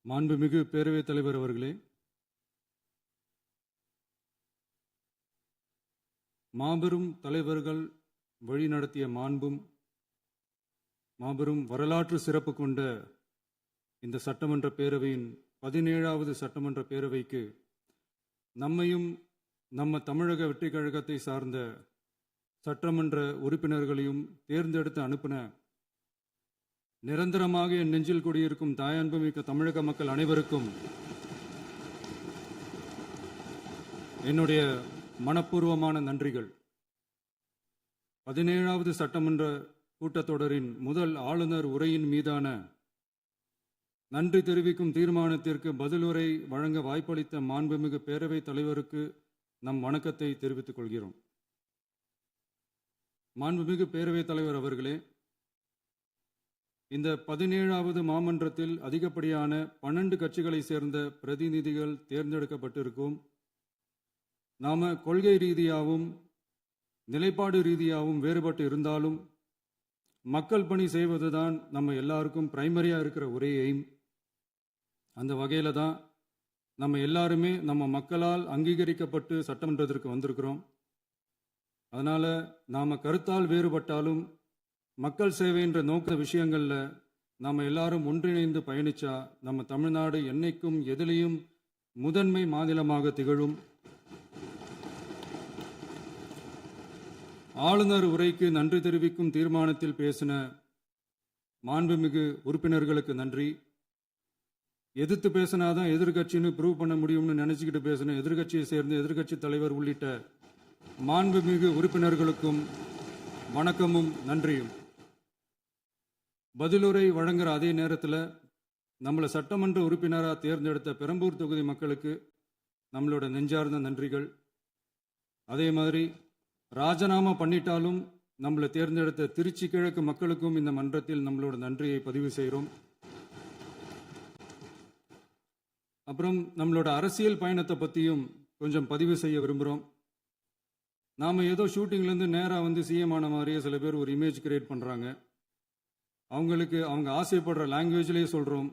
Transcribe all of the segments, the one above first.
மாண்புமிகு பேரவைத் தலைவர் அவர்களே, மாபெரும் தலைவர்கள் வழிநடத்திய மாண்பும் மாபெரும் வரலாற்று சிறப்பு கொண்ட இந்த சட்டமன்ற பேரவையின் 17வது சட்டமன்ற பேரவைக்கு நம்மையும் நம்ம தமிழக வெற்றிக் கழகத்தை சார்ந்த சட்டமன்ற உறுப்பினர்களையும் தேர்ந்தெடுத்து அனுப்பின நிரந்தரமாக என் நெஞ்சில் குடியிருக்கும் தாயன்புமிக்க தமிழக மக்கள் அனைவருக்கும் என்னுடைய மனப்பூர்வமான நன்றிகள். 17வது சட்டமன்ற கூட்டத்தொடரின் முதல் ஆளுநர் உரையின் மீதான நன்றி தெரிவிக்கும் தீர்மானத்திற்கு பதிலுரை வழங்க வாய்ப்பளித்த மாண்புமிகு பேரவைத் தலைவருக்கு நம் வணக்கத்தை தெரிவித்துக் கொள்கிறோம். மாண்புமிகு பேரவைத் தலைவர் அவர்களே, இந்த 17வது மாமன்றத்தில் அதிகப்படியான 12 கட்சிகளை சேர்ந்த பிரதிநிதிகள் தேர்ந்தெடுக்கப்பட்டிருக்கும். நாம கொள்கை ரீதியாகவும் நிலைப்பாடு ரீதியாகவும் வேறுபட்டு இருந்தாலும் மக்கள் பணி செய்வதுதான் நம்ம எல்லாருக்கும் பிரைமரியா இருக்கிற ஒரே எய்ம். அந்த வகையில தான் நம்ம எல்லாருமே நம்ம மக்களால் அங்கீகரிக்கப்பட்டு சட்டமன்றத்திற்கு வந்திருக்கிறோம். அதனால நாம கருத்தால் வேறுபட்டாலும் மக்கள் சேவை என்ற நோக்க விஷயங்கள்ல நாம எல்லாரும் ஒன்றிணைந்து பயணிச்சா நம்ம தமிழ்நாடு என்னைக்கும் எதிலையும் முதன்மை மாநிலமாக திகழும். ஆளுநர் உரைக்கு நன்றி தெரிவிக்கும் தீர்மானத்தில் பேசின மாண்புமிகு உறுப்பினர்களுக்கு நன்றி. எதிர்த்து பேசினாதான் எதிர்கட்சின்னு ப்ரூவ் பண்ண முடியும்னு நினைச்சுக்கிட்டு பேசின எதிர்கட்சியை சேர்ந்த எதிர்கட்சி தலைவர் உள்ளிட்ட மாண்புமிகு உறுப்பினர்களுக்கும் வணக்கமும் நன்றியும். பதிலுரை வழங்குற அதே நேரத்தில் நம்மளை சட்டமன்ற உறுப்பினராக தேர்ந்தெடுத்த பெரம்பூர் தொகுதி மக்களுக்கு நம்மளோட நெஞ்சார்ந்த நன்றிகள். அதே மாதிரி ராஜினாமா பண்ணிட்டாலும் நம்மளை தேர்ந்தெடுத்த திருச்சி கிழக்கு மக்களுக்கும் இந்த மன்றத்தில் நம்மளோட நன்றியை பதிவு செய்கிறோம். அப்புறம் நம்மளோட அரசியல் பயணத்தை பற்றியும் கொஞ்சம் பதிவு செய்ய விரும்புகிறோம். நாம் ஏதோ ஷூட்டிங்லேருந்து நேராக வந்து சிஎம் ஆன மாதிரியே சில பேர் ஒரு இமேஜ் கிரியேட் பண்ணுறாங்க. அவங்களுக்கு அவங்க ஆசைப்படுற லாங்குவேஜ்லேயே சொல்கிறோம்,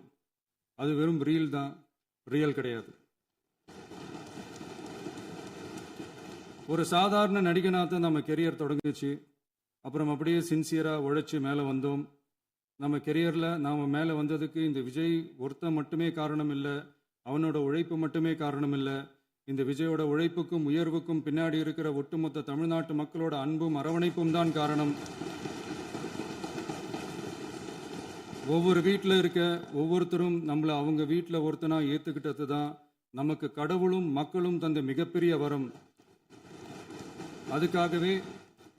அது வெறும் ரீல் தான், ரியல் கிடையாது. ஒரு சாதாரண நடிகனாக நம்ம கெரியர் தொடங்குச்சு. அப்புறம் அப்படியே சின்சியராக உழைச்சி மேலே வந்தோம். நம்ம கெரியரில் நாம் மேலே வந்ததுக்கு இந்த விஜய் ஒருத்தன் மட்டுமே காரணம் இல்லை, அவனோட உழைப்பு மட்டுமே காரணம் இல்லை. இந்த விஜயோட உழைப்புக்கும் உயர்வுக்கும் பின்னாடி இருக்கிற ஒட்டுமொத்த தமிழ்நாட்டு மக்களோட அன்பும் அரவணைப்பும் தான் காரணம். ஒவ்வொரு வீட்டில் இருக்க ஒவ்வொருத்தரும் நம்மளை அவங்க வீட்டில் ஒருத்தனா ஏற்றுக்கிட்டது தான் நமக்கு கடவுளும் மக்களும் தந்த மிகப்பெரிய வரம். அதுக்காகவே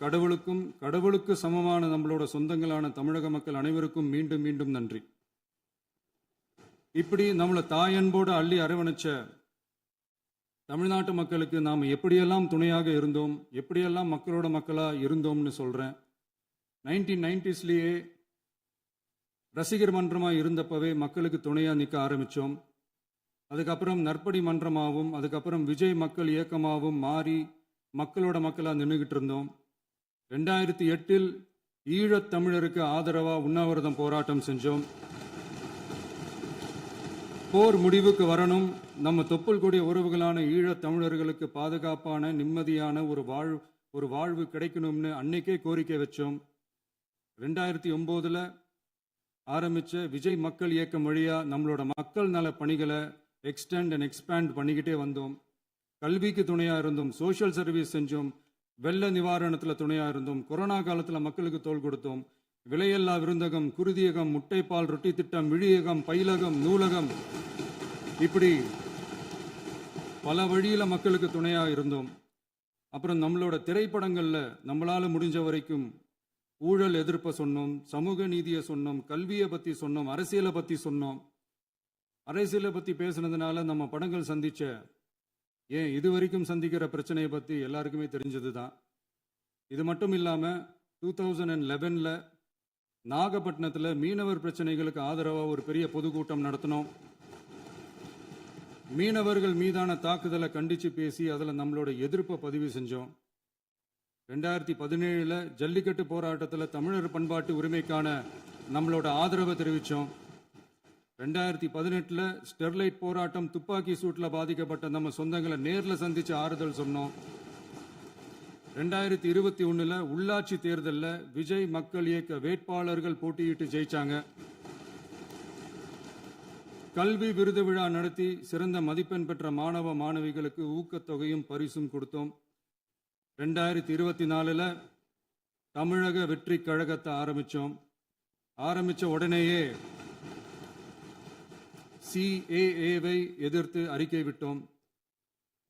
கடவுளுக்கு சமமான நம்மளோட சொந்தங்களான தமிழக மக்கள் அனைவருக்கும் மீண்டும் மீண்டும் நன்றி. இப்படி நம்மளை தாயன்போடு அள்ளி அரவணைச்ச தமிழ்நாட்டு மக்களுக்கு நாம் எப்படியெல்லாம் துணையாக இருந்தோம், எப்படியெல்லாம் மக்களோட மக்களாக இருந்தோம்னு சொல்கிறேன். 1990ஸ்லேயே ரசிகர் மன்றமாக இருந்தப்பவே மக்களுக்கு துணையாக நிற்க ஆரம்பித்தோம். அதுக்கப்புறம் நற்படி மன்றமாகவும் அதுக்கப்புறம் விஜய் மக்கள் இயக்கமாகவும் மாறி மக்களோட மக்களாக நின்றுகிட்டு இருந்தோம். 2008 ஈழத் தமிழருக்கு ஆதரவாக உண்ணாவிரதம் போராட்டம் செஞ்சோம். போர் முடிவுக்கு வரணும், நம்ம தொப்புள் கொடிய உறவுகளான ஈழத் தமிழர்களுக்கு பாதுகாப்பான நிம்மதியான ஒரு வாழ்வு கிடைக்கணும்னு அன்னைக்கே கோரிக்கை வச்சோம். 2009 ஆரம்பித்த விஜய் மக்கள் இயக்கம் வழியாக நம்மளோட மக்கள் நல பணிகளை எக்ஸ்டெண்ட் அண்ட் எக்ஸ்பேண்ட் பண்ணிக்கிட்டே வந்தோம். கல்விக்கு துணையாக இருந்தோம், சோஷியல் சர்வீஸ் செஞ்சோம், வெள்ள நிவாரணத்தில் துணையாக இருந்தோம், கொரோனா காலத்தில் மக்களுக்கு தோள் கொடுத்தோம். விலையில்லா விருந்தகம், குருதியகம், முட்டைப்பால் ரொட்டி திட்டம், விழியகம், பயிலகம், நூலகம், இப்படி பல வழியில் மக்களுக்கு துணையாக இருந்தோம். அப்புறம் நம்மளோட திரைப்படங்களில் நம்மளால் முடிஞ்ச வரைக்கும் ஊழல் எதிர்ப்பை சொன்னோம், சமூக நீதியை சொன்னோம், கல்வியை பற்றி சொன்னோம், அரசியலை பற்றி சொன்னோம். அரசியலை பற்றி பேசுனதுனால நம்ம படங்கள் சந்திச்ச இது வரைக்கும் சந்திக்கிற பிரச்சனையை பற்றி எல்லாருக்குமே தெரிஞ்சது தான். இது மட்டும் இல்லாமல் 2011 நாகப்பட்டினத்தில் மீனவர் பிரச்சனைகளுக்கு ஆதரவாக ஒரு பெரிய பொதுக்கூட்டம் நடத்தினோம். மீனவர்கள் மீதான தாக்குதலை கண்டித்து பேசி அதில் நம்மளோட எதிர்ப்பை பதிவு செஞ்சோம். 2017 ஜல்லிக்கட்டு போராட்டத்தில் தமிழர் பண்பாட்டு உரிமைக்கான நம்மளோட ஆதரவை தெரிவித்தோம். 2018 ஸ்டெர்லைட் போராட்டம் துப்பாக்கி சூட்ல பாதிக்கப்பட்ட நம்ம சொந்தங்களை நேர்ல சந்திச்சு ஆறுதல் சொன்னோம். 2021 உள்ளாட்சி தேர்தலில் விஜய் மக்கள் இயக்க வேட்பாளர்கள் போட்டியிட்டு ஜெயிச்சாங்க. கல்வி விருது விழா நடத்தி சிறந்த மதிப்பெண் பெற்ற மாணவ மாணவிகளுக்கு ஊக்கத்தொகையும் பரிசும் கொடுத்தோம். 2024 தமிழக வெற்றி கழகத்தை ஆரம்பிச்ச உடனேயே CAA-வை எதிர்த்து அறிக்கை விட்டோம்.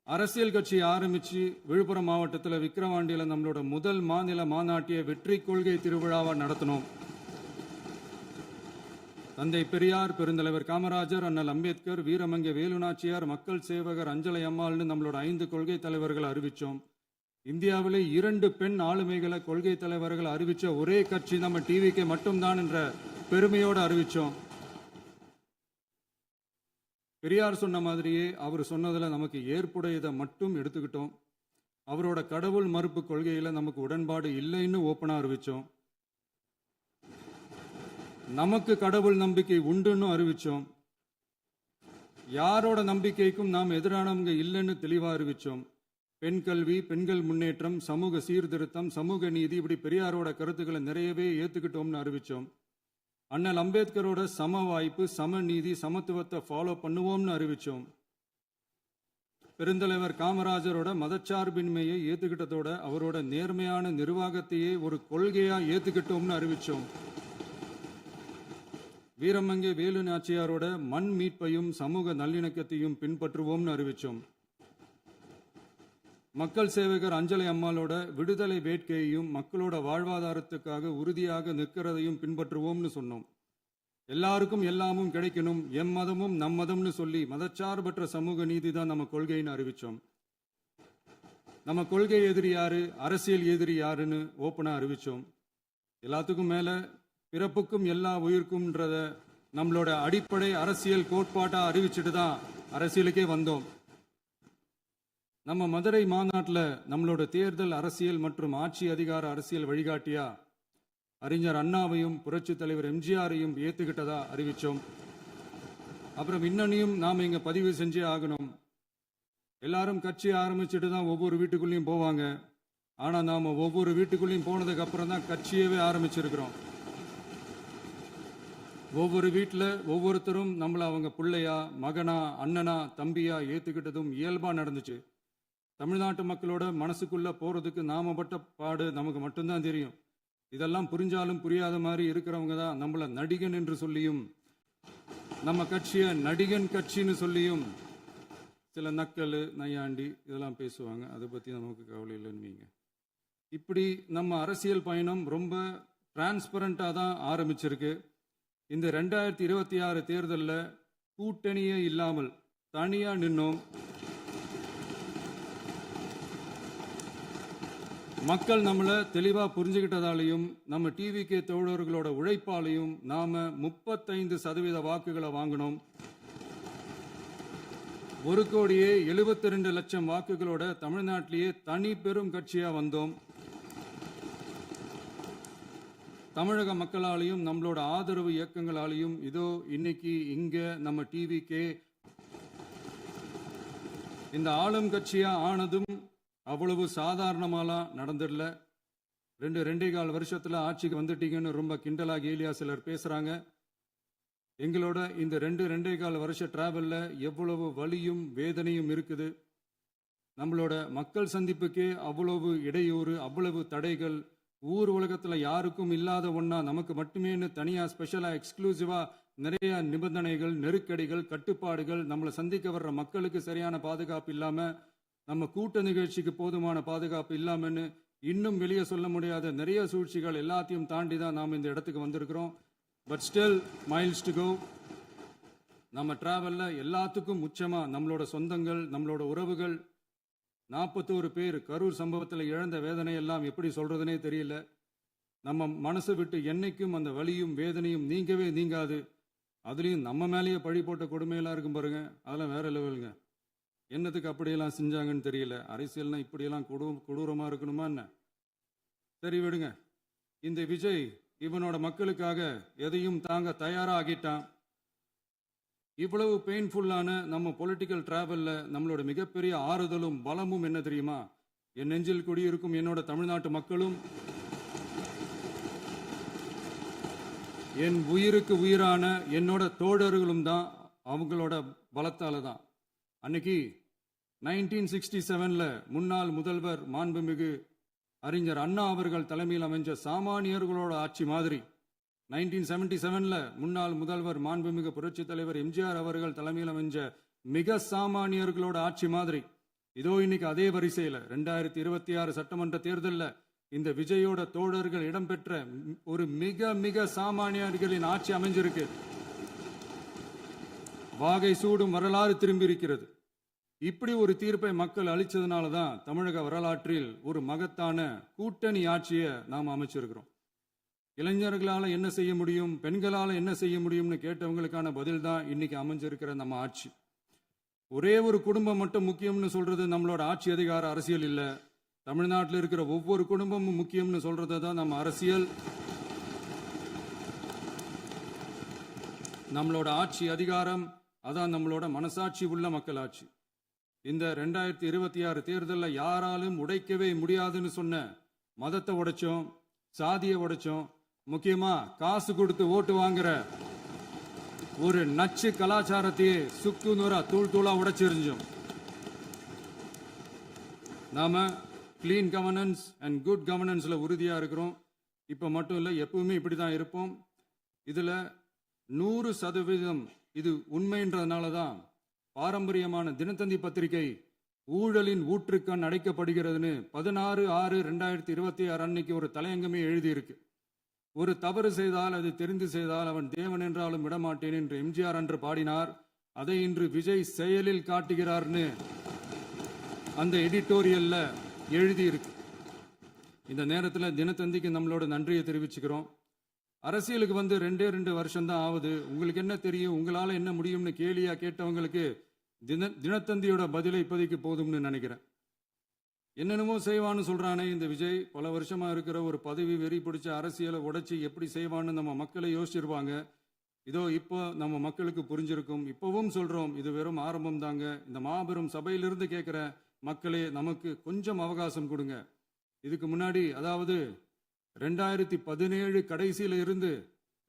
அரசியல் கட்சி ஆரம்பிச்சு விழுப்புரம் மாவட்டத்தில் விக்கிரவாண்டியில் நம்மளோட முதல் மாநில மாநாட்டிய வெற்றி கொள்கை திருவிழாவை நடத்தினோம். தந்தை பெரியார், பெருந்தலைவர் காமராஜர், அண்ணல் அம்பேத்கர், வீரமங்கை வேலுநாச்சியார், மக்கள் சேவகர் அஞ்சலை அம்மாள்னு நம்மளோட 5 கொள்கை தலைவர்களை அறிவிச்சோம். இந்தியாவிலே 2 பெண் ஆளுமைகளை கொள்கை தலைவர்களை அறிவிச்ச ஒரே கட்சி நம்ம டிவிக்கு மட்டும்தான் என்ற பெருமையோடு அறிவிச்சோம். பெரியார் சொன்ன மாதிரியே அவர் சொன்னதில் நமக்கு ஏற்புடையதை மட்டும் எடுத்துக்கிட்டோம். அவரோட கடவுள் மறுப்பு கொள்கையில நமக்கு உடன்பாடு இல்லைன்னு ஓப்பனா அறிவிச்சோம். நமக்கு கடவுள் நம்பிக்கை உண்டுன்னு அறிவிச்சோம். யாரோட நம்பிக்கைக்கும் நாம் எதிரானவங்க இல்லைன்னு தெளிவா அறிவிச்சோம். பெண் கல்வி, பெண்கள் முன்னேற்றம், சமூக சீர்திருத்தம், சமூக நீதி, இப்படி பெரியாரோட கருத்துக்களை நிறையவே ஏத்துக்கிட்டோம்னு அறிவிச்சோம். அண்ணல் அம்பேத்கரோட சம வாய்ப்பு, சமநீதி, சமத்துவத்தை ஃபாலோ பண்ணுவோம்னு அறிவிச்சோம். பெருந்தலைவர் காமராஜரோட மதச்சார்பின்மையை ஏத்துக்கிட்டதோட அவரோட நேர்மையான நிர்வாகத்தையே ஒரு கொள்கையா ஏத்துக்கிட்டோம்னு அறிவிச்சோம். வீரமங்கை வேலு நாச்சியாரோட மண் மீட்பையும் சமூக நல்லிணக்கத்தையும் பின்பற்றுவோம்னு அறிவிச்சோம். மக்கள் சேவகர் அஞ்சலை அம்மாளோட விடுதலை வேட்கையையும் மக்களோட வாழ்வாதாரத்துக்காக உறுதியாக நிற்கிறதையும் பின்பற்றுவோம்னு சொன்னோம். எல்லாருக்கும் எல்லாமும் கிடைக்கணும், எம் மதமும் நம் மதம்னு சொல்லி மதச்சார்பற்ற சமூக நீதி தான் நம்ம கொள்கைன்னு அறிவிச்சோம். நம்ம கொள்கை எதிரி யாரு, அரசியல் எதிரி யாருன்னு ஓப்பனா அறிவிச்சோம். எல்லாத்துக்கும் மேல பிறப்புக்கும் எல்லா உயிருக்கும்ன்றத நம்மளோட அடிப்படை அரசியல் கோட்பாட்டா அறிவிச்சுட்டு தான் அரசியலுக்கே வந்தோம். நம்ம மதுரை மாநாட்டில் நம்மளோட தேர்தல் அரசியல் மற்றும் ஆட்சி அதிகார அரசியல் வழிகாட்டியா அறிஞர் அண்ணாவையும் புரட்சி தலைவர் எம்ஜிஆரையும் ஏத்துக்கிட்டதா அறிவிச்சோம். அப்புறம் இன்னனையும் நாம் இங்க பதிவு செஞ்சே ஆகணும். எல்லாரும் கட்சி ஆரம்பிச்சுட்டு தான் ஒவ்வொரு வீட்டுக்குள்ளேயும் போவாங்க. ஆனா நாம ஒவ்வொரு வீட்டுக்குள்ளேயும் போனதுக்கு அப்புறம் தான் கட்சியவே ஆரம்பிச்சிருக்கிறோம். ஒவ்வொரு வீட்டில் ஒவ்வொருத்தரும் நம்மள அவங்க பிள்ளையா, மகனா, அண்ணனா, தம்பியா ஏத்துக்கிட்டதும் இயல்பா நடந்துச்சு. தமிழ்நாட்டு மக்களோட மனசுக்குள்ள போறதுக்கு நாம பட்ட பாடு நமக்கு மட்டும்தான் தெரியும். இதெல்லாம் புரிஞ்சாலும் புரியாத மாதிரி இருக்கிறவங்க தான் நம்மள நடிகன் என்று சொல்லியும் நம்ம கட்சியை நடிகன் கட்சின்னு சொல்லியும் சில நக்கல் நையாண்டி இதெல்லாம் பேசுவாங்க. அதை பத்தி நமக்கு கவலை இல்லைன்னு. இப்படி நம்ம அரசியல் பயணம் ரொம்ப டிரான்ஸ்பரண்டா தான் ஆரம்பிச்சிருக்கு. இந்த 2026 தேர்தலில் கூட்டணியே இல்லாமல் தனியா நின்னோம். மக்கள் நம்மளை தெளிவா புரிஞ்சுக்கிட்டதாலையும் நம்ம டிவிகே தோழர்களோட உழைப்பாலையும் நாம 35% வாக்குகளை வாங்கினோம். 1,72,00,000 வாக்குகளோட தமிழ்நாட்டிலேயே தனி பெரும் கட்சியா வந்தோம். தமிழக மக்களாலையும் நம்மளோட ஆதரவு இயக்கங்களாலையும் இதோ இன்னைக்கு இங்க நம்ம டிவிகே இந்த ஆளும் கட்சியா ஆனதும் அவ்வளவு சாதாரணமாலாம் நடந்துடல. 2.25 வருஷத்துல ஆட்சிக்கு வந்துட்டீங்கன்னு ரொம்ப கிண்டலா கேலியா சிலர் பேசுறாங்க. எங்களோட இந்த 2.25 வருஷ டிராவல்ல எவ்வளவு வலியும் வேதனையும் இருக்குது. நம்மளோட மக்கள் சந்திப்புக்கே அவ்வளவு இடையூறு, அவ்வளவு தடைகள், ஊர் உலகத்துல யாருக்கும் இல்லாத ஒன்னா நமக்கு மட்டுமேன்னு தனியா ஸ்பெஷலா எக்ஸ்க்ளூசிவா நிறைய நிபந்தனைகள், நெருக்கடிகள், கட்டுப்பாடுகள், நம்மளை சந்திக்க வர்ற மக்களுக்கு சரியான பாதுகாப்பு இல்லாம, நம்ம கூட்ட நிகழ்ச்சிக்கு போதுமான பாதுகாப்பு இல்லாமன்னு இன்னும் வெளியே சொல்ல முடியாத நிறைய சூழ்ச்சிகள் எல்லாத்தையும் தாண்டி தான் நாம் இந்த இடத்துக்கு வந்திருக்கிறோம். But still miles to go. நம்ம டிராவல்ல எல்லாத்துக்கும் உச்சமா நம்மளோட சொந்தங்கள், நம்மளோட உறவுகள், 41 பேர் கரூர் சம்பவத்தில் இழந்த வேதனை எல்லாம் எப்படி சொல்றதுனே தெரியல. நம்ம மனசை விட்டு என்னைக்கும் அந்த வலியும் வேதனையும் நீங்கவே நீங்காது. அதுலேயும் நம்ம மேலேயே பழி போட்ட கொடுமையெல்லாம் இருக்கும் பாருங்க, அதெல்லாம் வேற லெவலுங்க. என்னத்துக்கு அப்படியெல்லாம் செஞ்சாங்கன்னு தெரியல. அரசியல்னா இப்படியெல்லாம் கொடூரமா இருக்கணுமா என்ன? சரி விடுங்க. இந்த விஜய் இவனோட மக்களுக்காக எதையும் தாங்க தயாரா ஆகிட்டான். இவ்வளவு பெயின்ஃபுல்லான நம்ம பொலிட்டிக்கல் டிராவல்ல நம்மளோட மிகப்பெரிய ஆறுதலும் பலமும் என்ன தெரியுமா? என் நெஞ்சில் குடியிருக்கும் என்னோட தமிழ்நாட்டு மக்களும், என் உயிருக்கு உயிரான என்னோட தோழர்களும் தான். அவங்களோட பலத்தால தான். அன்னைக்கு 1967ல முன்னாள் முதல்வர் மாண்புமிகு அறிஞர் அண்ணா அவர்கள் தலைமையில் அமைஞ்ச சாமானியர்களோட ஆட்சி மாதிரி 1977ல முன்னாள் முதல்வர் மாண்புமிகு புரட்சி தலைவர் எம்ஜிஆர் அவர்கள் தலைமையில் அமைஞ்ச மிக சாமானியர்களோட ஆட்சி மாதிரி இதோ இன்னைக்கு அதே வரிசையில 2026 சட்டமன்ற தேர்தலில் இந்த விஜயோட தோழர்கள் இடம்பெற்ற ஒரு மிக மிக சாமானியர்களின் ஆட்சி அமைஞ்சிருக்கு. வாகை சூடும் வரலாறு திரும்பி இருக்கிறது. இப்படி ஒரு தீர்ப்பை மக்கள் அளிச்சதுனால தான் தமிழக வரலாற்றில் ஒரு மகத்தான கூட்டணி ஆட்சியை நாம் அமைச்சிருக்கிறோம். இளைஞர்களால என்ன செய்ய முடியும், பெண்களால என்ன செய்ய முடியும்னு கேட்டவங்களுக்கான பதில் தான் இன்னைக்கு அமைஞ்சிருக்கிற நம்ம ஆட்சி. ஒரே ஒரு குடும்பம் மட்டும் முக்கியம்னு சொல்றது நம்மளோட ஆட்சி அதிகார அரசியல் இல்ல. தமிழ்நாட்டில் இருக்கிற ஒவ்வொரு குடும்பமும் முக்கியம்னு சொல்றது தான் நம்ம அரசியல். நம்மளோட ஆட்சி அதிகாரம் அதான் நம்மளோட மனசாட்சி உள்ள மக்களாட்சி. இந்த 2026 தேர்தலில் யாராலும் உடைக்கவே முடியாதுன்னு சொன்ன மதத்தை உடைச்சோம், சாதியை உடைச்சோம், முக்கியமா காசு கொடுத்து ஓட்டு வாங்குற ஒரு நச்சு கலாச்சாரத்தையே சுக்கு நூறா தூள் தூளா உடைச்சிருந்தோம். நாம கிளீன் கவர்னன்ஸ் அண்ட் குட் கவர்னன்ஸ்ல உறுதியா இருக்கிறோம். இப்ப மட்டும் இல்ல, எப்பவுமே இப்படிதான் இருப்போம். இதுல 100% இது உண்மைன்றதுனால தான் பாரம்பரியமான தினத்தந்தி பத்திரிகை ஊழலின் ஊற்றுக்கண் அடைக்கப்படுகிறதுன்னு 16/6/2026 அன்னைக்கு ஒரு தலையங்கமே எழுதியிருக்கு. ஒரு தவறு செய்தால் அது தெரிந்து செய்தால் அவன் தேவன் என்றாலும் விடமாட்டேன் என்று எம்ஜிஆர் அன்று பாடினார். அதை இன்று விஜய் செயலில் காட்டுகிறார்னு அந்த எடிட்டோரியல்ல எழுதியிருக்கு. இந்த நேரத்தில் தினத்தந்திக்கு நம்மளோட நன்றியை தெரிவிச்சுக்கிறோம். அரசியலுக்கு வந்து 2 வருஷம் தான் ஆகுது. உங்களுக்கு என்ன தெரியும், உங்களால என்ன முடியும்னு கேலியா கேட்டவங்களுக்கு தினத்தந்தியோட பதிலை இப்போதைக்கு போதும்னு நினைக்கிறேன். என்னென்னமோ செய்வான்னு சொல்றானே இந்த விஜய், பல வருஷமா இருக்கிற ஒரு பதவி வெறி பிடிச்ச அரசியலை உடைச்சி எப்படி செய்வான்னு நம்ம மக்களை யோசிச்சிருவாங்க. இதோ இப்போ நம்ம மக்களுக்கு புரிஞ்சிருக்கும். இப்பவும் சொல்றோம், இது வெறும் ஆரம்பம் தாங்க. இந்த மாபெரும் சபையிலிருந்து கேட்கிற மக்களே, நமக்கு கொஞ்சம் அவகாசம் கொடுங்க. இதுக்கு முன்னாடி, அதாவது 2017 கடைசியில இருந்து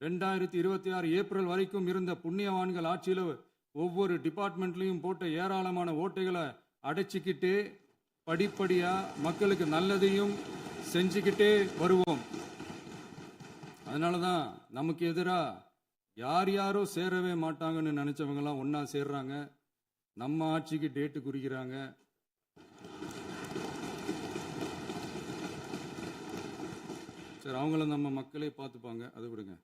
2026 ஏப்ரல் வரைக்கும் இருந்த புண்ணியவான்கள் ஆட்சியில ஒவ்வொரு டிபார்ட்மெண்ட்லையும் போட்ட ஏராளமான ஓட்டைகளை அடைச்சிக்கிட்டே படிப்படியா மக்களுக்கு நல்லதையும் செஞ்சுக்கிட்டே வருவோம். அதனாலதான் நமக்கு எதிரா யாரோ சேரவே மாட்டாங்கன்னு நினைச்சவங்க எல்லாம் ஒன்னா சேர்றாங்க. நம்ம ஆட்சிக்கு டேட்டு குறிக்கிறாங்க. சரி, அவங்கள நம்ம மக்களே பார்த்துப்பாங்க, அது விடுங்க.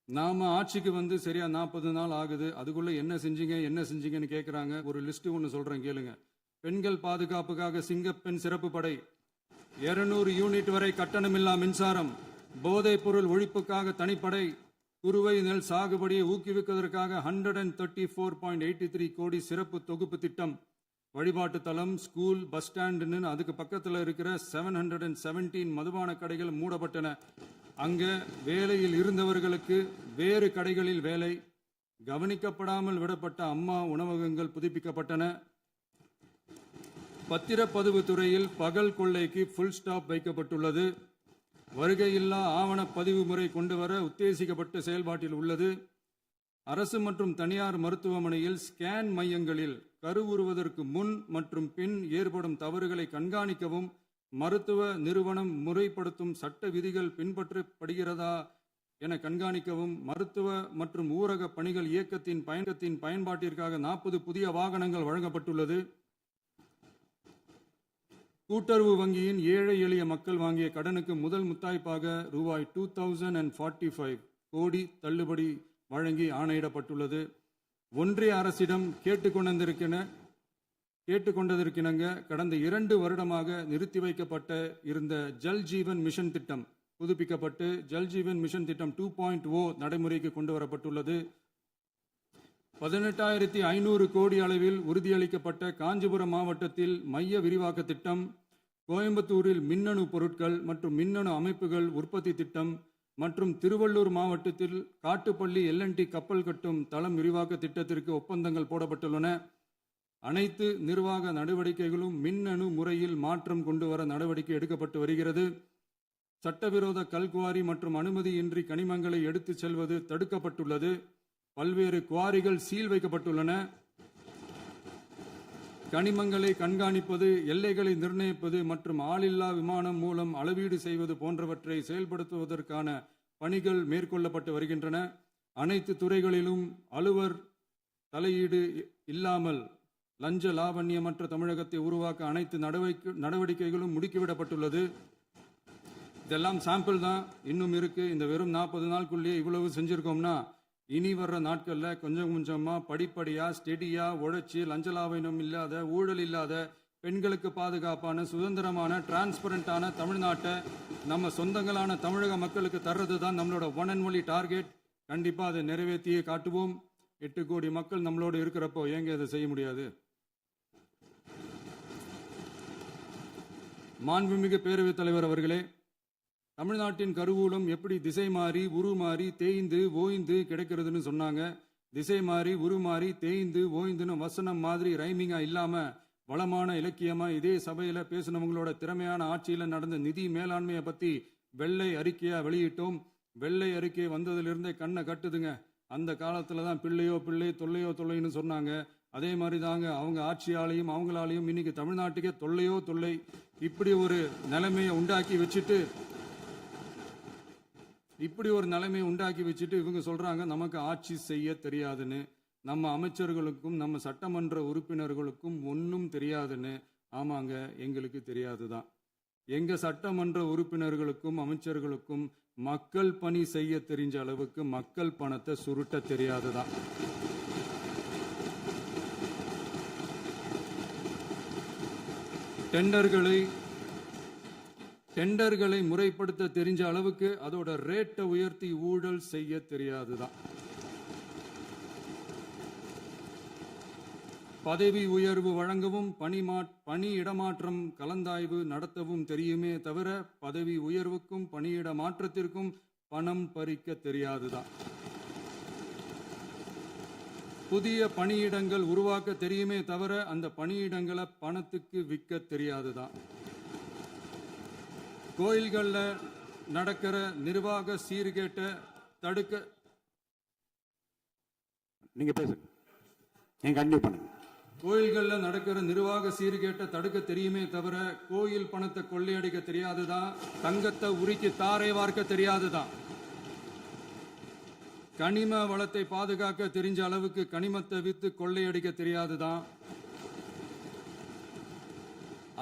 நாம ஆட்சிக்கு வந்து சரியா 40 நாள் ஆகுது. அதுக்குள்ள என்ன செஞ்சீங்கன்னு கேட்கிறாங்க. ஒரு லிஸ்ட் ஒன்று சொல்றேன் கேளுங்க. பெண்கள் பாதுகாப்புக்காக சிங்கப்பெண் சிறப்பு படை, 200 யூனிட் வரை கட்டணமில்லா மின்சாரம், போதைப் பொருள் ஒழிப்புக்காக தனிப்படை, குறுவை நெல் சாகுபடியை ஊக்குவிப்பதற்காக 134.83 கோடி சிறப்பு தொகுப்பு திட்டம், வழிபாட்டு தலம், ஸ்கூல், பஸ் ஸ்டாண்டுன்னு அதுக்கு பக்கத்தில் இருக்கிற 717 மதுபான கடைகள் மூடப்பட்டன. அங்க வேலையில் இருந்தவர்களுக்கு வேறு கடைகளில் வேலை, கவனிக்கப்படாமல் விடப்பட்ட அம்மா உணவகங்கள் புதுப்பிக்கப்பட்டன. பத்திரப்பதிவு துறையில் பகல் கொள்ளைக்கு ஃபுல் ஸ்டாப் வைக்கப்பட்டுள்ளது. வருகையில்லா ஆவண பதிவு முறை கொண்டு வர உத்தேசிக்கப்பட்ட செயல்பாட்டில் உள்ளது. அரசு மற்றும் தனியார் மருத்துவமனையில் ஸ்கேன் மையங்களில் கருவுறுவதற்கு முன் மற்றும் பின் ஏற்படும் தவறுகளை கண்காணிக்கவும், மருத்துவ நிறுவனம் முறைப்படுத்தும் சட்ட விதிகள் பின்பற்றப்படுகிறதா என கண்காணிக்கவும், மருத்துவ மற்றும் ஊரக பணிகள் இயக்கத்தின் பயன்பாட்டிற்காக 40 புதிய வாகனங்கள் வழங்கப்பட்டுள்ளது. கூட்டுறவு வங்கியின் ஏழை எளிய மக்கள் வாங்கிய கடனுக்கு முதல் முத்தாய்ப்பாக ரூபாய் 2045 கோடி தள்ளுபடி வழங்கி ஆணையிடப்பட்டுள்ளது. ஒன்றிய அரசிடம் கேட்டுக்கொண்டதற்கிணங்க கடந்த 2 வருடமாக நிறுத்தி வைக்கப்பட்ட இருந்த ஜல் ஜீவன் மிஷன் திட்டம் புதுப்பிக்கப்பட்டு ஜல் ஜீவன் மிஷன் திட்டம் 2.0 நடைமுறைக்கு கொண்டு வரப்பட்டுள்ளது. 18,500 கோடி அளவில் உறுதியளிக்கப்பட்ட காஞ்சிபுரம் மாவட்டத்தில் மைய விரிவாக்க திட்டம், கோயம்புத்தூரில் மின்னணு பொருட்கள் மற்றும் மின்னணு அமைப்புகள் உற்பத்தி திட்டம், மற்றும் திருவள்ளூர் மாவட்டத்தில் காட்டுப்பள்ளி எல்என்டி கப்பல் கட்டும் தளம் விரிவாக்க திட்டத்திற்கு ஒப்பந்தங்கள் போடப்பட்டுள்ளன. அனைத்து நிர்வாக நடவடிக்கைகளும் மின்னணு முறையில் மாற்றம் கொண்டு வர நடவடிக்கை எடுக்கப்பட்டு வருகிறது. சட்டவிரோத கல்குவாரி மற்றும் அனுமதியின்றி கனிமங்களை எடுத்துச் செல்வது தடுக்கப்பட்டுள்ளது. பல்வேறு குவாரிகள் சீல் வைக்கப்பட்டுள்ளன. கனிமங்களை கண்காணிப்பது, எல்லைகளை நிர்ணயிப்பது மற்றும் ஆளில்லா விமானம் மூலம் அளவீடு செய்வது போன்றவற்றை செயல்படுத்துவதற்கான பணிகள் மேற்கொள்ளப்பட்டு வருகின்றன. அனைத்து துறைகளிலும் அலுவலர் தலையீடு இல்லாமல் லஞ்ச லாவண்யமற்ற தமிழகத்தை உருவாக்க அனைத்து நடவடிக்கைகளும் முடுக்கிவிடப்பட்டுள்ளது. இதெல்லாம் சாம்பிள் தான், இன்னும் இருக்கு. இந்த வெறும் 40 நாளுக்குள்ளேயே இவ்வளவு செஞ்சிருக்கோம்னா இனி வர்ற நாட்கள்ல கொஞ்சம் கொஞ்சமா படிப்படியா ஸ்டெடியா உழைச்சி லஞ்ச லாவண்யம் இல்லாத, ஊழல் இல்லாத, பெண்களுக்கு பாதுகாப்பான, சுதந்திரமான, டிரான்ஸ்பரண்டான தமிழ்நாட்டை நம்ம சொந்தங்களான தமிழக மக்களுக்கு தர்றது தான் நம்மளோட ஒன் அண்ட் ஒன்லி டார்கெட். கண்டிப்பா அதை நிறைவேற்றியே காட்டுவோம். 8 கோடி மக்கள் நம்மளோட இருக்கிறப்போ ஏங்க அதை செய்ய முடியாது? மாண்புமிகு பேரவைத் தலைவர் அவர்களே, தமிழ்நாட்டின் கருவூலம் எப்படி திசை மாறி உருமாறி தேய்ந்து ஓய்ந்து கிடைக்கிறதுன்னு சொன்னாங்க. திசை மாறி உருமாறி தேய்ந்து ஓய்ந்துன்னு வசனம் மாதிரி ரைமிங்கா இல்லாம வளமான இலக்கியமா இதே சபையில பேசினவங்களோட திறமையான ஆட்சியில நடந்த நிதி மேலாண்மையை பத்தி வெள்ளை அறிக்கையா வெளியிட்டோம். வெள்ளை அறிக்கை வந்ததிலிருந்தே கண்ணை கட்டுதுங்க. அந்த காலத்துல தான் பிள்ளையோ பிள்ளை, தொல்லையோ தொல்லைன்னு சொன்னாங்க. அதே மாதிரி தாங்க அவங்க ஆட்சியாலையும் அவங்களாலையும் இன்னைக்கு தமிழ்நாட்டுக்கே தொல்லையோ தொல்லை. இப்படி ஒரு நிலைமையை உண்டாக்கி வச்சுட்டு இவங்க சொல்றாங்க நமக்கு ஆட்சி செய்ய தெரியாதுன்னு. நம்ம அமைச்சர்களுக்கும் நம்ம சட்டமன்ற உறுப்பினர்களுக்கும் ஒன்றும் தெரியாதுன்னு. ஆமாங்க, எங்களுக்கு தெரியாதுதான். எங்க சட்டமன்ற உறுப்பினர்களுக்கும் அமைச்சர்களுக்கும் மக்கள் பணி செய்ய தெரிஞ்ச அளவுக்கு மக்கள் பணத்தை சுருட்ட தெரியாதுதான். டெண்டர்களை முறைப்படுத்த தெரிஞ்ச அளவுக்கு அதோட ரேட்டை உயர்த்தி ஊழல் செய்ய தெரியாதுதான். பதவி உயர்வு வழங்கவும் பணி இடமாற்றம் கலந்தாய்வு நடத்தவும் தெரியுமே தவிர பதவி உயர்வுக்கும் பணியிட மாற்றத்திற்கும் பணம் பறிக்க தெரியாதுதான். புதிய பணியிடங்கள் உருவாக்க தெரியுமே தவிர அந்த பணியிடங்களை பணத்துக்கு விற்க தெரியாதுதான். கோயில்கள்ல நடக்கிற நிர்வாக சீர்கேட்டை தடுக்க நீங்க பேசுங்க, நீங்க கண்டினியூ பண்ணுங்க. கோயில்கள்ல நடக்கிற நிர்வாக சீர்கேட்டை தடுக்க தெரியுமே தவிர கோயில் பணத்தை கொள்ளையடிக்க தெரியாதுதான். தங்கத்தை உருக்கி தாரை வார்க்க தெரியாதுதான். கனிம வளத்தை பாதுகாக்க தெரிஞ்ச அளவுக்கு கனிமத்தை வித்து கொள்ளையடிக்க தெரியாதுதான்.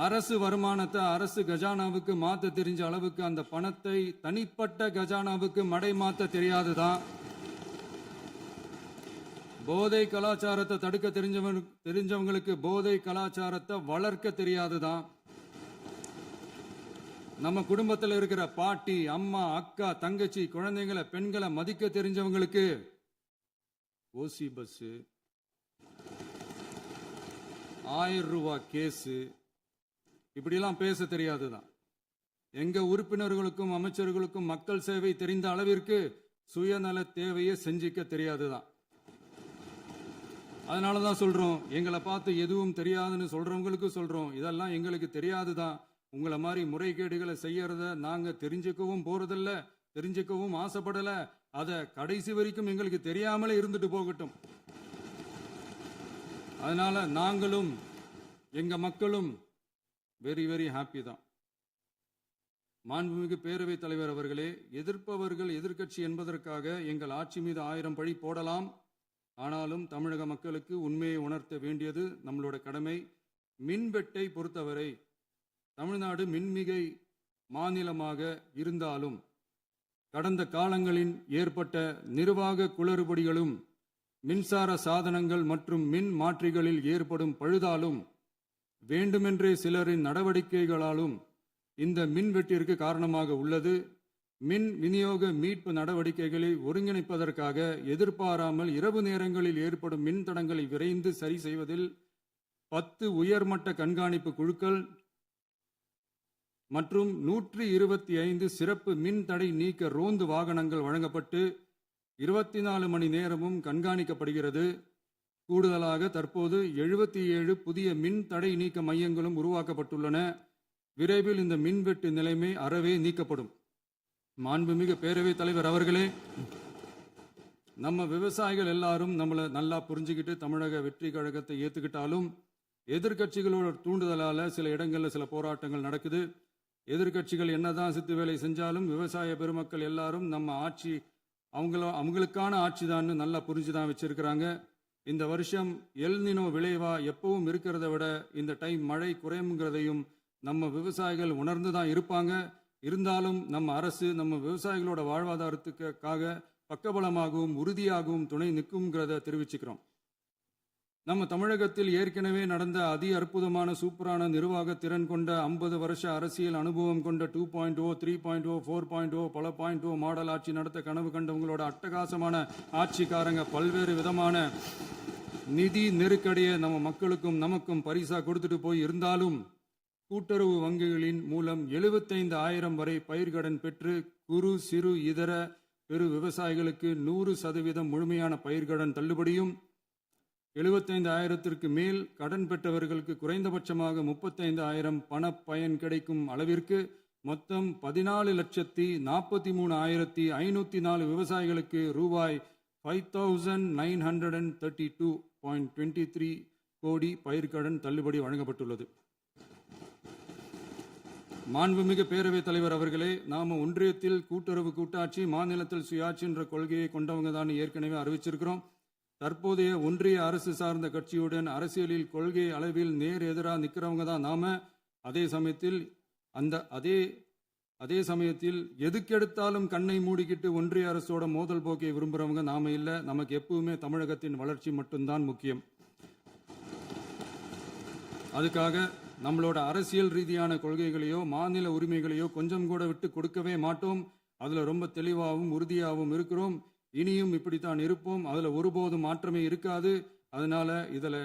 அரசு வருமானத்தை அரசு கஜானாவுக்கு மாத்த தெரிஞ்ச அளவுக்கு அந்த பணத்தை தனிப்பட்ட கஜானாவுக்கு மடை மாத்த தெரியாதுதான். போதை கலாச்சாரத்தை தடுக்க தெரிஞ்சவங்களுக்கு போதை கலாச்சாரத்தை வளர்க்க தெரியாதுதான். நம்ம குடும்பத்தில் இருக்கிற பாட்டி, அம்மா, அக்கா, தங்கச்சி, குழந்தைங்களை, பெண்களை மதிக்க தெரிஞ்சவங்களுக்கு ஓசி பஸ், 1000 ரூபாய் கேஸு, இப்படிலாம் பேச தெரியாதுதான். எங்க உறுப்பினர்களுக்கும் அமைச்சர்களுக்கும் மக்கள் சேவை தெரிந்த அளவிற்கு சுயநல தேவையை செஞ்சிக்க தெரியாதுதான். அதனாலதான் சொல்றோம், எங்களை பார்த்து எதுவும் தெரியாதுன்னு சொல்றவங்களுக்கு சொல்றோம், இதெல்லாம் எங்களுக்கு தெரியாதுதான். உங்களை மாதிரி முறைகேடுகளை செய்யறத நாங்க தெரிஞ்சுக்கவும் போறதில்ல, தெரிஞ்சுக்கவும் ஆசைப்படல. அத கடைசி வரைக்கும் எங்களுக்கு தெரியாமலே இருந்துட்டு போகட்டும். அதனால நாங்களும் எங்க மக்களும் வெரி வெரி ஹாப்பி தான். மாண்புமிகு பேரவைத் தலைவர் அவர்களே, எதிர்ப்பவர்கள் எதிர்க்கட்சி என்பதற்காக எங்கள் ஆட்சி மீது 1000 பழி போடலாம். ஆனாலும் தமிழக மக்களுக்கு உண்மையை உணர்த்த வேண்டியது நம்மளோட கடமை. மின்வெட்டை பொறுத்தவரை தமிழ்நாடு மின்மிகை மாநிலமாக இருந்தாலும் கடந்த காலங்களில் ஏற்பட்ட நிர்வாக குளறுபடிகளும் மின்சார சாதனங்கள் மற்றும் மின் மாற்றிகளில் ஏற்படும் பழுதாலும் வேண்டுமென்றே சிலரின் நடவடிக்கைகளாலும் இந்த மின்வெட்டிற்கு காரணமாக உள்ளது. மின் விநியோக மீட்பு நடவடிக்கைகளை ஒருங்கிணைப்பதற்காக எதிர்பாராமல் இரவு நேரங்களில் ஏற்படும் மின் தடங்களை விரைந்து சரி செய்வதில் 10 உயர்மட்ட கண்காணிப்பு குழுக்கள் மற்றும் 125 சிறப்பு மின் தடை நீக்க ரோந்து வாகனங்கள் வழங்கப்பட்டு 24 மணி நேரமும் கண்காணிக்கப்படுகிறது. கூடுதலாக தற்போது 77 புதிய மின் தடை நீக்க மையங்களும் உருவாக்கப்பட்டுள்ளன. விரைவில் இந்த மின்வெட்டு நிலைமை அறவே நீக்கப்படும். மாண்புமிகு பேரவைத் தலைவர் அவர்களே, நம்ம விவசாயிகள் எல்லாரும் நம்மளை நல்லா புரிஞ்சுக்கிட்டு தமிழக வெற்றி கழகத்தை ஏத்துக்கிட்டாலும் எதிர்க்கட்சிகளோட தூண்டுதலால சில இடங்கள்ல சில போராட்டங்கள் நடக்குது. எதிர்க்கட்சிகள் என்னதான் சித்து வேலை செஞ்சாலும் விவசாய பெருமக்கள் எல்லாரும் நம்ம ஆட்சி அவங்களுக்கான ஆட்சி தான் நல்லா புரிஞ்சுதான் வச்சிருக்கிறாங்க. இந்த வருஷம் எல்நினோ விளைவா எப்பவும் இருக்கிறத விட இந்த டைம் மழை குறையுங்கிறதையும் நம்ம விவசாயிகள் உணர்ந்துதான் இருப்பாங்க. இருந்தாலும் நம்ம அரசு நம்ம விவசாயிகளோட வாழ்வாதாரத்துக்காக பக்கபலமாகவும் உறுதியாகவும் துணை நிற்கும்ங்கிறத தெரிவிச்சுக்கிறோம். நம்ம தமிழகத்தில் ஏற்கனவே நடந்த அதி அற்புதமான சூப்பரான நிர்வாக திறன் கொண்ட 50 வருஷ அரசியல் அனுபவம் கொண்ட 2.0, 3.0, 4.0 பல 0.0 மாடல் ஆட்சி நடத்த கனவு கண்டவங்களோட அட்டகாசமான ஆட்சிக்காரங்க பல்வேறு விதமான நிதி நெருக்கடியை நம்ம மக்களுக்கும் நமக்கும் பரிசா கொடுத்துட்டு போய் இருந்தாலும் கூட்டுறவு வங்கிகளின் மூலம் 75,000 வரை பயிர்கடன் பெற்று குறு சிறு இதர பெரு விவசாயிகளுக்கு 100% முழுமையான பயிர்கடன் தள்ளுபடியும் 75,000க்கு மேல் கடன் பெற்றவர்களுக்கு குறைந்தபட்சமாக 35,000 பண பயன் கிடைக்கும் அளவிற்கு மொத்தம் 14,43,504 விவசாயிகளுக்கு ரூபாய் 5,932.23 கோடி பயிர்கடன் தள்ளுபடி வழங்கப்பட்டுள்ளது. மாண்புமிகு பேரவைத் தலைவர் அவர்களே, நாம ஒன்றியத்தில் கூட்டுறவு கூட்டாட்சி, மாநிலத்தில் சுயாட்சி என்ற கொள்கையை கொண்டவங்க தான் ஏற்கனவே அறிவிச்சிருக்கிறோம். தற்போதைய ஒன்றிய அரசு சார்ந்த கட்சியுடன் அரசியலில் கொள்கை அளவில் நேர் எதிராக நிற்கிறவங்க தான் நாம. அதே சமயத்தில் எதுக்கெடுத்தாலும் கண்ணை மூடிக்கிட்டு ஒன்றிய அரசோட மோதல் போக்கை விரும்புறவங்க நாம இல்ல. நமக்கு எப்பவுமே தமிழகத்தின் வளர்ச்சி மட்டும்தான் முக்கியம். அதுக்காக நம்மளோட அரசியல் ரீதியான கொள்கைகளையோ மாநில உரிமைகளையோ கொஞ்சம் கூட விட்டு கொடுக்கவே மாட்டோம். அதுல ரொம்ப தெளிவாகவும் உறுதியாகவும் இருக்கிறோம். இனியும் இப்படித்தான் இருப்போம். அதுல ஒருபோதும் மாற்றமே இருக்காது. அதனால இதுல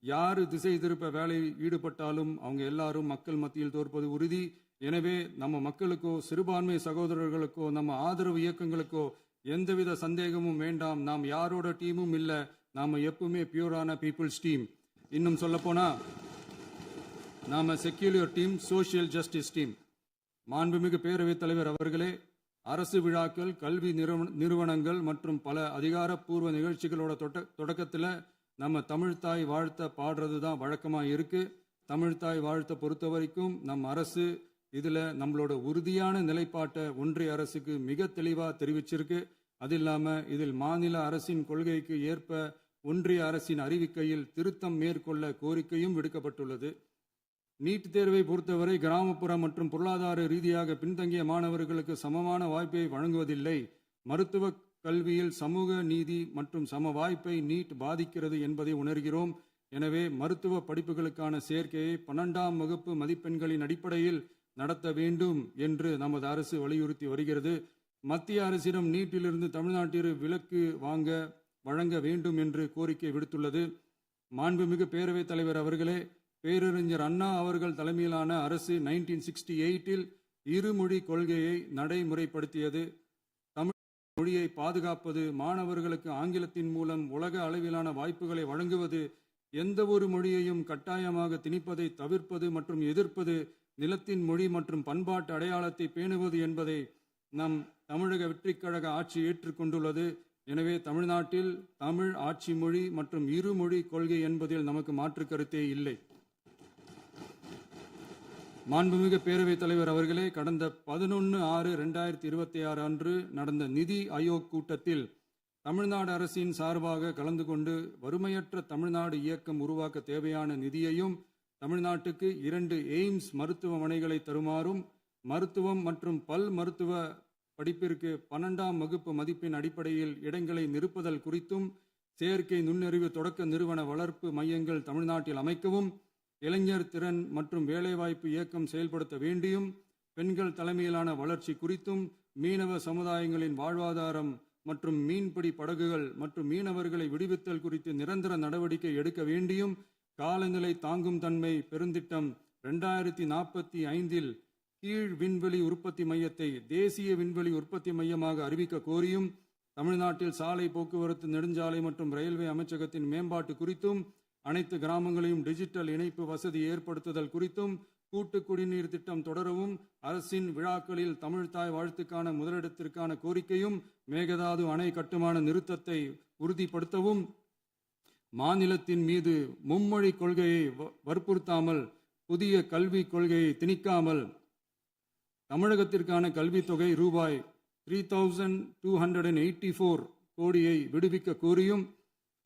யாரு திசை திருப்ப வேலையில் ஈடுபட்டாலும் அவங்க எல்லாரும் மக்கள் மத்தியில் தோற்பது உறுதி. எனவே நம்ம மக்களுக்கோ சிறுபான்மை சகோதரர்களுக்கோ நம்ம ஆதரவு இயக்கங்களுக்கோ எந்தவித சந்தேகமும் வேண்டாம். நாம் யாரோட டீமும் இல்ல. நாம எப்பவுமே பியூரான பீப்புள்ஸ் டீம். இன்னும் சொல்ல போனா நாம secular team, social justice team. மாண்புமிகு பேரவைத் தலைவர் அவர்களே, அரசு விழாக்கள், கல்வி நிறுவனங்கள் மற்றும் பல அதிகாரப்பூர்வ நிகழ்ச்சிகளோட தொடக்கத்தில் நம்ம தமிழ்தாய் வாழ்த்த பாடுறது தான் வழக்கமா இருக்கு. தமிழ்தாய் வாழ்த்த பொறுத்த வரைக்கும் நம் அரசு இதுல நம்மளோட உறுதியான நிலைப்பாட்டை ஒன்றிய அரசுக்கு மிக தெளிவா தெரிவிச்சிருக்கு. அது இல்லாம இதில் மாநில அரசின் கொள்கைக்கு ஏற்ப ஒன்றிய அரசின் அறிவிக்கையில் திருத்தம் மேற்கொள்ள கோரிக்கையும் விடுக்கப்பட்டுள்ளது. நீட் தேர்வை பொறுத்தவரை கிராமப்புற மற்றும் பொருளாதார ரீதியாக பின்தங்கிய மாணவர்களுக்கு சமமான வாய்ப்பை வழங்குவதில்லை. மருத்துவ கல்வியில் சமூக நீதி மற்றும் சம வாய்ப்பை நீட் பாதிக்கிறது என்பதை உணர்கிறோம். எனவே மருத்துவ படிப்புகளுக்கான சேர்க்கையை 12ஆம் வகுப்பு மதிப்பெண்களின் அடிப்படையில் நடத்த வேண்டும் என்று நமது அரசு வலியுறுத்தி வருகிறது. மத்திய அரசிடம் நீட்டிலிருந்து தமிழ்நாட்டிற்கு விலக்கு வழங்க வேண்டும் என்று கோரிக்கை விடுத்துள்ளது. மாண்புமிகு பேரவைத் தலைவர் அவர்களே, பேரறிஞர் அண்ணா அவர்கள் தலைமையிலான அரசு 1968 இருமொழி கொள்கையை நடைமுறைப்படுத்தியது. தமிழ் மொழியை பாதுகாப்பது, மாணவர்களுக்கு ஆங்கிலத்தின் மூலம் உலக அளவிலான வாய்ப்புகளை வழங்குவது, எந்த ஒரு மொழியையும் கட்டாயமாக திணிப்பதை தவிர்ப்பது மற்றும் எதிர்ப்பது, நிலத்தின் மொழி மற்றும் பண்பாட்டு அடையாளத்தை பேணுவது என்பதை நம் தமிழக வெற்றிக் கழக ஆட்சி ஏற்றுக்கொண்டுள்ளது. எனவே தமிழ்நாட்டில் தமிழ் ஆட்சி மொழி மற்றும் இருமொழி கொள்கை என்பதில் நமக்கு மாற்று கருத்தே இல்லை. மாண்புமிகு பேரவைத் தலைவர் அவர்களே, கடந்த 11/6/2026 அன்று நடந்த நிதி ஆயோக் கூட்டத்தில் தமிழ்நாடு அரசின் சார்பாக கலந்து கொண்டு வறுமையற்ற தமிழ்நாடு இயக்கம் உருவாக்க தேவையான நிதியையும், தமிழ்நாட்டுக்கு 2 எய்ம்ஸ் மருத்துவமனைகளை தருமாறும், மருத்துவம் மற்றும் பல் மருத்துவ படிப்பிற்கு 12ஆம் வகுப்பு மதிப்பெண் அடிப்படையில் இடங்களை நிரப்புதல் குறித்தும், செயற்கை நுண்ணறிவு தொடக்க நிறுவன வளர்ப்பு மையங்கள் தமிழ்நாட்டில் அமைக்கவும், இளைஞர் திறன் மற்றும் வேலைவாய்ப்பு இயக்கம் செயல்படுத்த வேண்டியும், பெண்கள் தலைமையிலான வளர்ச்சி குறித்தும், மீனவ சமுதாயங்களின் வாழ்வாதாரம் மற்றும் மீன்பிடி படகுகள் மற்றும் மீனவர்களை விடுவித்தல் குறித்து நிரந்தர நடவடிக்கை எடுக்க வேண்டியும், காலநிலை தாங்கும் தன்மை பெருந்திட்டம் 2045 கீழ் விண்வெளி உற்பத்தி மையத்தை தேசிய விண்வெளி உற்பத்தி மையமாக அறிவிக்க கோரியும், தமிழ்நாட்டில் சாலை போக்குவரத்து, நெடுஞ்சாலை மற்றும் ரயில்வே அமைச்சகத்தின் மேம்பாட்டு குறித்தும், அனைத்து கிராமங்களையும் டிஜிட்டல் இணைப்பு வசதி ஏற்படுத்துதல் குறித்தும், கூட்டு குடிநீர் திட்டம் தொடரவும், அரசின் விழாக்களில் தமிழ்தாய் வாழ்த்துக்கான முதலிடத்திற்கான கோரிக்கையும், மேகதாது அணை கட்டுமான நிறுத்தத்தை உறுதிப்படுத்தவும், மாநிலத்தின் மீது மும்மொழி கொள்கையை வற்புறுத்தாமல் புதிய கல்விக் கொள்கையை திணிக்காமல் தமிழகத்திற்கான கல்வித்தொகை ரூபாய் 3284 கோடியை விடுவிக்க கோரியும்,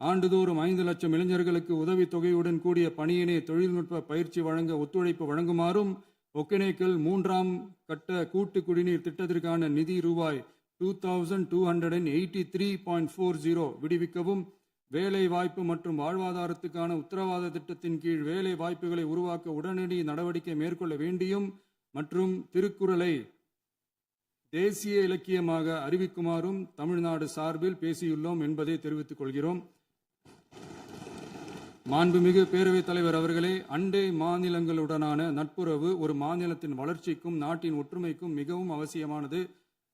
ஆண்டுதோறும் 5 லட்சம் இளைஞர்களுக்கு உதவித்தொகையுடன் கூடிய பணியினை தொழில்நுட்ப பயிற்சி வழங்க ஒத்துழைப்பு வழங்குமாறும், ஒகேனக்கல் 3ஆம் கட்ட கூட்டு குடிநீர் திட்டத்திற்கான நிதி ரூபாய் 2283.40 விடுவிக்கவும், வேலை வாய்ப்பு மற்றும் வாழ்வாதாரத்துக்கான உத்தரவாத திட்டத்தின் கீழ் வேலை வாய்ப்புகளை உருவாக்க உடனடி நடவடிக்கை மேற்கொள்ள வேண்டியும் மற்றும் திருக்குறளை தேசிய இலக்கியமாக அறிவிக்குமாறும் தமிழ்நாடு சார்பில் பேசியுள்ளோம் என்பதை தெரிவித்துக் கொள்கிறோம். மாண்புமிகு பேரவைத் தலைவர் அவர்களே, அண்டை மாநிலங்களுடனான நட்புறவு ஒரு மாநிலத்தின் வளர்ச்சிக்கும் நாட்டின் ஒற்றுமைக்கும் மிகவும் அவசியமானது.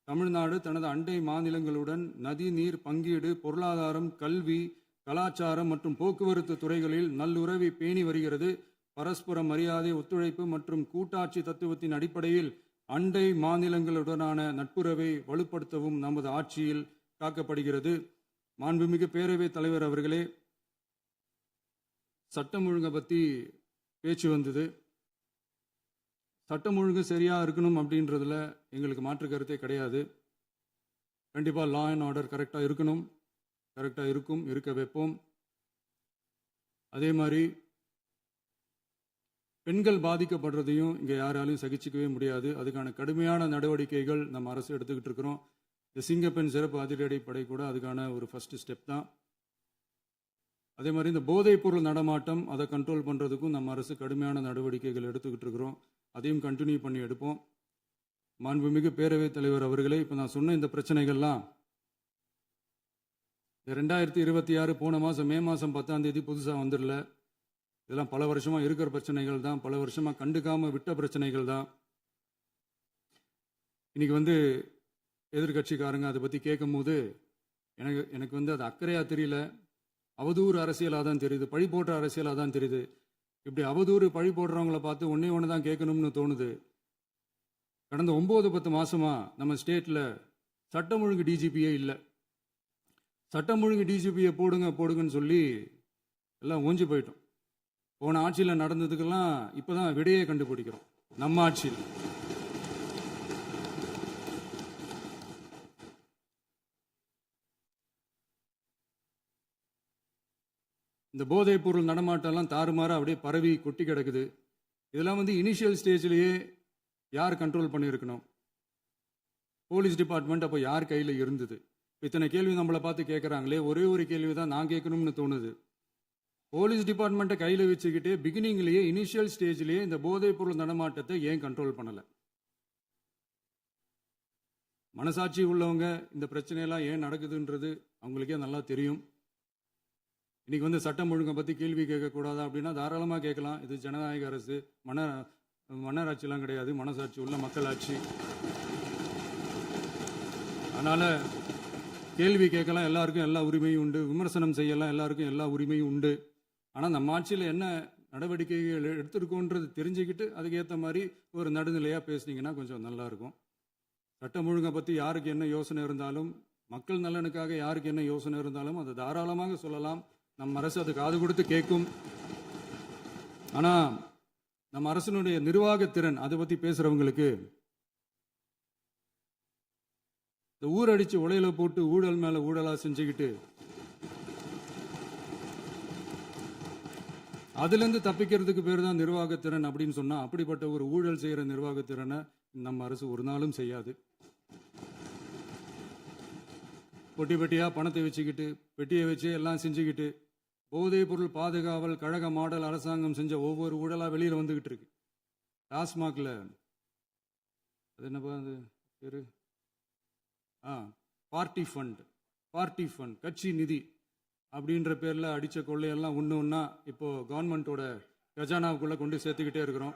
தமிழ்நாடு தனது அண்டை மாநிலங்களுடன் நதி நீர் பங்கீடு, பொருளாதாரம், கல்வி, கலாச்சாரம் மற்றும் போக்குவரத்து துறைகளில் நல்லுறவை பேணி வருகிறது. பரஸ்பர மரியாதை, ஒத்துழைப்பு மற்றும் கூட்டாட்சி தத்துவத்தின் அடிப்படையில் அண்டை மாநிலங்களுடனான நட்புறவை வலுப்படுத்தவும் நமது ஆட்சியில் காக்கப்படுகிறது. மாண்புமிகு பேரவைத் தலைவர் அவர்களே, சட்டம் ஒழுங்கை பற்றி பேச்சு வந்தது. சட்டம் ஒழுங்கு சரியாக இருக்கணும் அப்படின்றதுல எங்களுக்கு மாற்று கருத்தே கிடையாது. கண்டிப்பாக லா அண்ட் ஆர்டர் கரெக்டாக இருக்கணும், கரெக்டாக இருக்கும், இருக்க வைப்போம். அதே மாதிரி பெண்கள் பாதிக்கப்படுறதையும் இங்கே யாராலையும் சகிச்சிக்கவே முடியாது. அதுக்கான கடுமையான நடவடிக்கைகள் நம்ம அரசு எடுத்துக்கிட்டு இருக்கிறோம். இந்த சிங்கப்பெண் சிறப்பு அதிரடிப்படை கூட அதுக்கான ஒரு ஃபர்ஸ்ட் ஸ்டெப் தான். அதே மாதிரி இந்த போதைப் பொருள் நடமாட்டம், அதை கண்ட்ரோல் பண்ணுறதுக்கும் நம்ம அரசு கடுமையான நடவடிக்கைகள் எடுத்துக்கிட்டு இருக்கிறோம். அதையும் கண்டினியூ பண்ணி எடுப்போம். மாண்புமிகு பேரவைத் தலைவர் அவர்களே, இப்போ நான் சொன்ன இந்த பிரச்சனைகள்லாம் 2026 போன மாதம் மே மாதம் 10ஆம் தேதி புதுசாக வந்துடல. இதெல்லாம் பல வருஷமாக இருக்கிற பிரச்சனைகள் தான், பல வருஷமாக கண்டுக்காமல் விட்ட பிரச்சனைகள் தான். இன்னைக்கு எதிர்கட்சிக்காரங்க அதை பற்றி கேட்கும் போது எனக்கு அது அக்கறையாக தெரியல, அவதூறு அரசியலாக தான் தெரியுது, பழி போடுற அரசியலாக தான் தெரியுது. இப்படி அவதூறு பழி போடுறவங்கள பார்த்து ஒன்று தான் கேட்கணும்னு தோணுது. கடந்த 9-10 மாசமா நம்ம ஸ்டேட்டில் சட்டம் ஒழுங்கு டிஜிபியே இல்லை. சட்டம் ஒழுங்கு டிஜிபியை போடுங்கன்னு சொல்லி எல்லாம் ஓஞ்சி போயிட்டோம். போன ஆட்சியில் நடந்ததுக்கெல்லாம் இப்போதான் விடையே கண்டுபிடிக்கிறோம் நம்ம ஆட்சியில். இந்த போதைப் பொருள் நடமாட்டம்லாம் தாறுமாற அப்படியே பரவி கொட்டி கிடக்குது. இதெல்லாம் இனிஷியல் ஸ்டேஜ்லேயே யார் கண்ட்ரோல் பண்ணியிருக்கணும்? போலீஸ் டிபார்ட்மெண்ட் அப்போ யார் கையில் இருந்தது? இத்தனை கேள்வி நம்மளை பார்த்து கேட்குறாங்களே, ஒரே ஒரு கேள்வி தான் நான் கேட்கணும்னு தோணுது. போலீஸ் டிபார்ட்மெண்ட்டை கையில் வச்சுக்கிட்டே பிகினிங்லேயே இனிஷியல் ஸ்டேஜ்லேயே இந்த போதைப் பொருள் நடமாட்டத்தை ஏன் கண்ட்ரோல் பண்ணலை? மனசாட்சி உள்ளவங்க இந்த பிரச்சனையெல்லாம் ஏன் நடக்குதுன்றது அவங்களுக்கே நல்லா தெரியும். இன்னைக்கு சட்டம் ஒழுங்கை பற்றி கேள்வி கேட்கக்கூடாதா அப்படின்னா தாராளமாக கேட்கலாம். இது ஜனநாயக அரசு, மன்னராட்சிலாம் கிடையாது, மனசாட்சி உள்ள மக்களாட்சி. அதனால் கேள்வி கேட்கலாம், எல்லாருக்கும் எல்லா உரிமையும் உண்டு. விமர்சனம் செய்யலாம், எல்லாருக்கும் எல்லா உரிமையும் உண்டு. ஆனால் நம்ம ஆட்சியில் என்ன நடவடிக்கைகள் எடுத்திருக்கோன்றது தெரிஞ்சுக்கிட்டு அதுக்கேற்ற மாதிரி ஒரு நடுநிலையாக பேசுனீங்கன்னா கொஞ்சம் நல்லாயிருக்கும். சட்டம் ஒழுங்கை பற்றி யாருக்கு என்ன யோசனை இருந்தாலும், மக்கள் நலனுக்காக யாருக்கு என்ன யோசனை இருந்தாலும் அதை தாராளமாக சொல்லலாம். நம்ம அரசு அது காது கொடுத்து கேட்கும். ஆனால் நம்ம அரசினுடைய நிர்வாகத்திறன் அதை பற்றி பேசுகிறவங்களுக்கு இந்த ஊரடிச்சு உலையில போட்டு ஊழல் மேலே ஊழலாக செஞ்சுக்கிட்டு அதுலேருந்து தப்பிக்கிறதுக்கு பேர் தான் நிர்வாகத்திறன் அப்படின்னு சொன்னால், அப்படிப்பட்ட ஒரு ஊழல் செய்கிற நிர்வாகத்திறனை நம்ம அரசு ஒரு நாளும் செய்யாது. பெட்டியாக பணத்தை வச்சுக்கிட்டு, பெட்டியை வச்சு எல்லாம் செஞ்சுக்கிட்டு, போதைப் பொருள் பாதுகாவல் கழக மாடல் அரசாங்கம் செஞ்ச ஒவ்வொரு ஊழலாக வெளியில் வந்துக்கிட்டு இருக்கு. டாஸ்மாகில் அது என்னப்பா அது பேரு, பார்ட்டி ஃபண்ட் கட்சி நிதி அப்படின்ற பேரில் அடித்த கொள்ளையெல்லாம் ஒன்று ஒன்றா இப்போ கவர்மெண்ட்டோட கஜானாவுக்குள்ளே கொண்டு சேர்த்துக்கிட்டே இருக்கிறோம்.